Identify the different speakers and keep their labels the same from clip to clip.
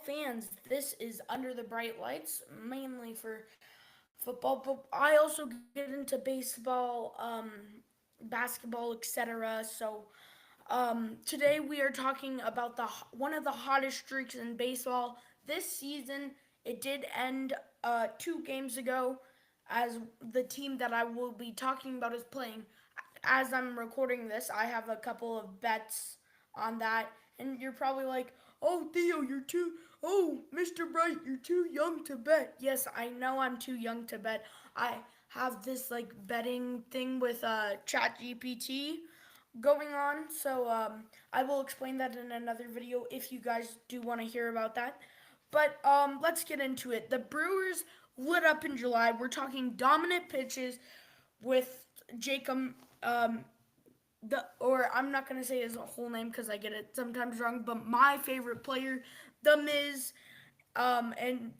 Speaker 1: fans. This is Under the Bright Lights, mainly for football, but I also get into baseball, basketball, etc. Today we are talking about the one of the hottest streaks in baseball this season. It did end 2 games ago, as the team that I will be talking about is playing. As I'm recording this, I have a couple of bets on that, and you're probably like, "Oh, Theo, you're too. Oh, Mr. Bright, you're too young to bet." Yes, I know I'm too young to bet. I have this like betting thing with ChatGPT going on. I will explain that in another video if you guys do want to hear about that. But let's get into it. The Brewers lit up in July. We're talking dominant pitches with Jacob. Or I'm not gonna say his whole name because I get it sometimes wrong. But my favorite player, the Miz, um, and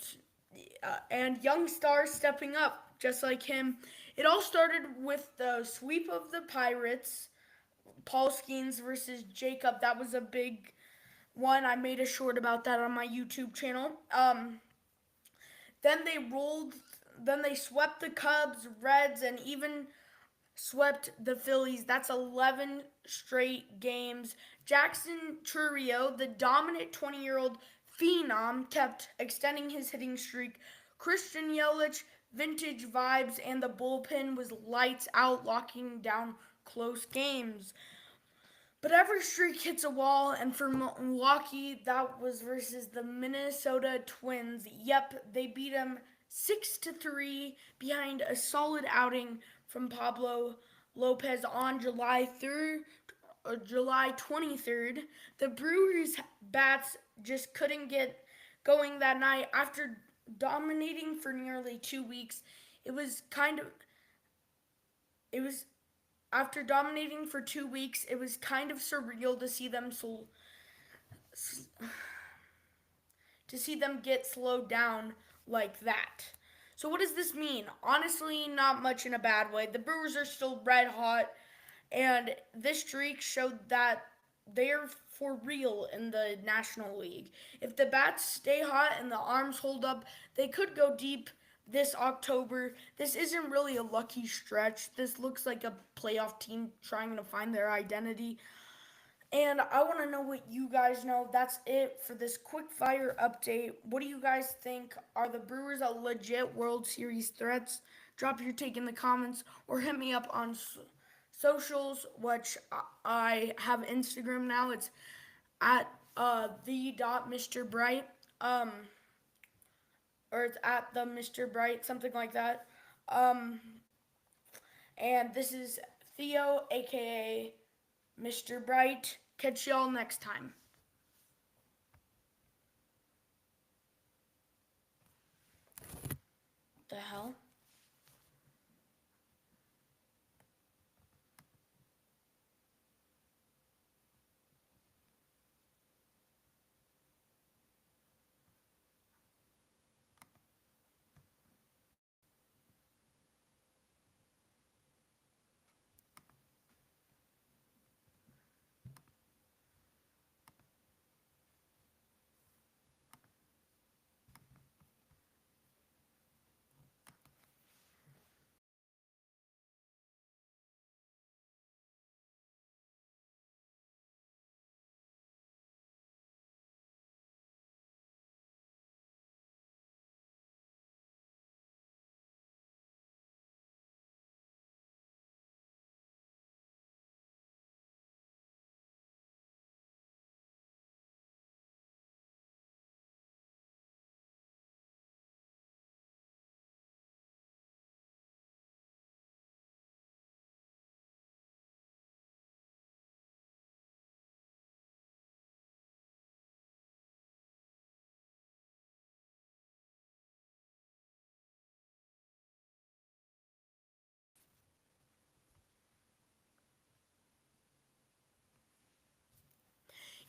Speaker 1: and young stars stepping up just like him. It all started with the sweep of the Pirates, Paul Skeens versus Jacob. That was a big one. I made a short about that on my YouTube channel. Then they rolled. Then they swept the Cubs, Reds, and even swept the Phillies. That's 11 straight games. Jackson Chourio, the dominant 20-year-old phenom, kept extending his hitting streak. Christian Yelich, vintage vibes, and the bullpen was lights out, locking down close games. But every streak hits a wall, and for Milwaukee, that was versus the Minnesota Twins. Yep, they beat them 6-3 behind a solid outing from Pablo Lopez on July 23rd. The Brewers bats just couldn't get going that night after dominating for nearly 2 weeks. It was kind of it was after dominating for 2 weeks, it was kind of surreal to see them get slowed down like that. So what does this mean? Honestly, not much in a bad way. The Brewers are still red hot, and this streak showed that they're for real in the National League. If the bats stay hot and the arms hold up, they could go deep this October. This isn't really a lucky stretch. This looks like a playoff team trying to find their identity. And I want to know what you guys know. That's it for this quick fire update. What do you guys think? Are the Brewers a legit World Series threats? Drop your take in the comments or hit me up on socials, which I have Instagram now. It's at the dot Mr. Bright, or it's at the Mr. Bright, something like that. Um, and this is Theo, aka Mr. Bright. Catch y'all next time. The hell?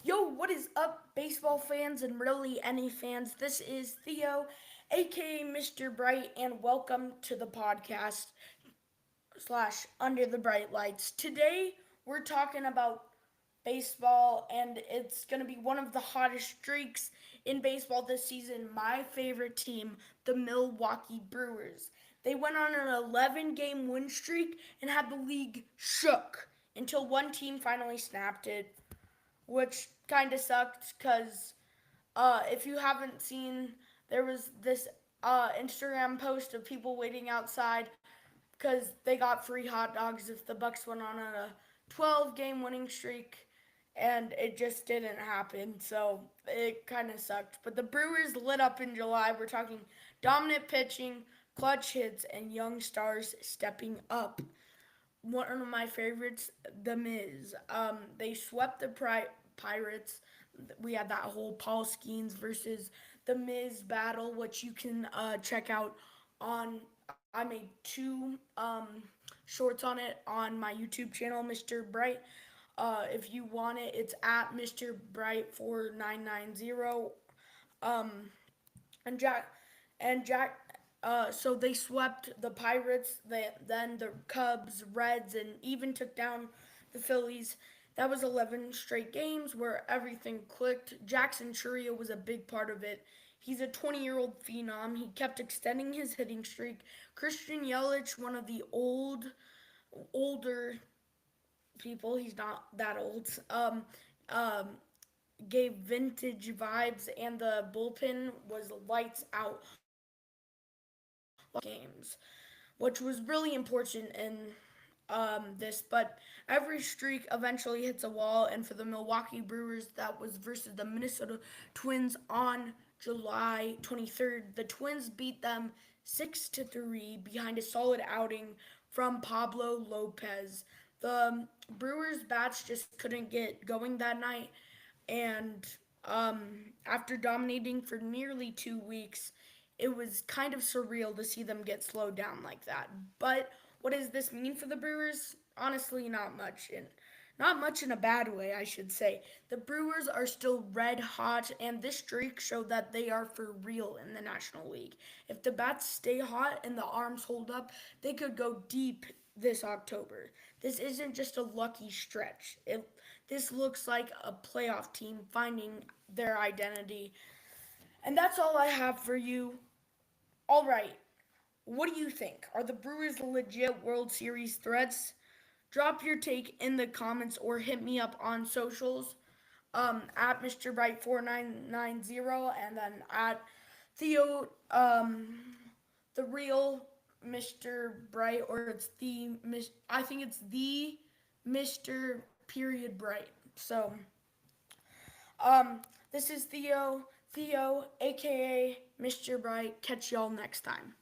Speaker 1: Yo, what is up, baseball fans and really any fans? This is Theo, aka Mr. Bright, and welcome to the podcast slash Under the Bright Lights. Today, we're talking about baseball, and it's going to be one of the hottest streaks in baseball this season, my favorite team, the Milwaukee Brewers. They went on an 11-game win streak and had the league shook until one team finally snapped it, which kind of sucked because if you haven't seen, there was this Instagram post of people waiting outside because they got free hot dogs if the Bucks went on a 12-game winning streak, and it just didn't happen. So it kind of sucked. But the Brewers lit up in July. We're talking dominant pitching, clutch hits, and young stars stepping up. One of my favorites, The Miz. They swept the Pirates. We had that whole Paul Skeens versus The Miz battle, which you can check out on. I made two shorts on it on my YouTube channel, Mr. Bright. If you want it, it's at Mr. Bright 4990. Um, and Jack. So they swept the Pirates, then the Cubs, Reds, and even took down the Phillies. That was 11 straight games where everything clicked. Jackson Churia was a big part of it. He's a 20-year-old phenom. He kept extending his hitting streak. Christian Yelich, one of the older people, he's not that old, um, gave vintage vibes, and the bullpen was lights out games, which was really important in this. But every streak eventually hits a wall, and for the Milwaukee Brewers, that was versus the Minnesota Twins on July 23rd. The Twins beat them 6-3 behind a solid outing from Pablo Lopez. The Brewers bats just couldn't get going that night, and after dominating for nearly 2 weeks, it was kind of surreal to see them get slowed down like that. But what does this mean for the Brewers? Honestly, not much. And not much in a bad way, I should say. The Brewers are still red hot, and this streak showed that they are for real in the National League. If the bats stay hot and the arms hold up, they could go deep this October. This isn't just a lucky stretch. This looks like a playoff team finding their identity. And that's all I have for you. All right. What do you think? Are the Brewers legit World Series threats? Drop your take in the comments or hit me up on socials at Mr. Bright 4990, and then at Theo the real Mr. Bright, or it's I think it's the Mr. Period Bright. So this is Theo aka Mr. Bright. Catch y'all next time.